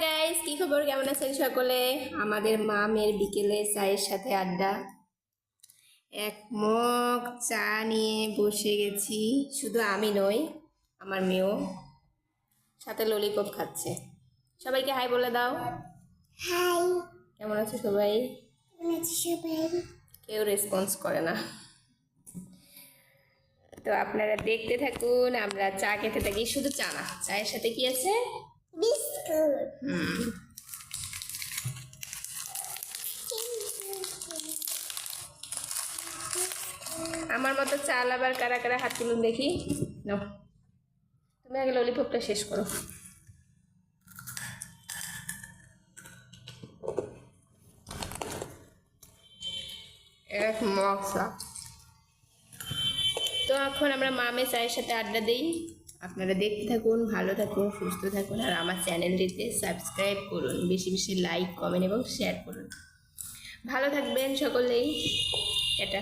Guys, কি খবর? কেমন আছেন সকলে? আমাদের মামের বিকেলে চায়ের সাথে আড্ডা। এক মগ চা নিয়ে বসে গেছি। শুধু আমি নই, আমার মেয়েও সাথে ললিপপ খাচ্ছে। সবাইকে হাই বলে দাও। হাই, কেমন আছো সবাই? কেমন আছো সবাই? কেউ রেসপন্স করে না। তো আপনারা দেখতে থাকুন, আমরা চা খেতে থাকি। শুধু চা না, চায়ের সাথে কি আছে? বিস্কুট। আমার মতো চাল আবার কারা কারা হাত তুলুন দেখি। নাও, তুমি আগে ললিপপটা শেষ করো। এক মগ চা। তো এখন আমরা মামে চায়ের সাথে আড্ডা দিই। আপনারা দেখতে থাকুন, ভালো থাকুন, সুস্থ থাকুন, আর আমার চ্যানেলটিতে সাবস্ক্রাইব করুন, বেশি বেশি লাইক, কমেন্ট এবং শেয়ার করুন। ভালো থাকবেন সকলেই। টাটা।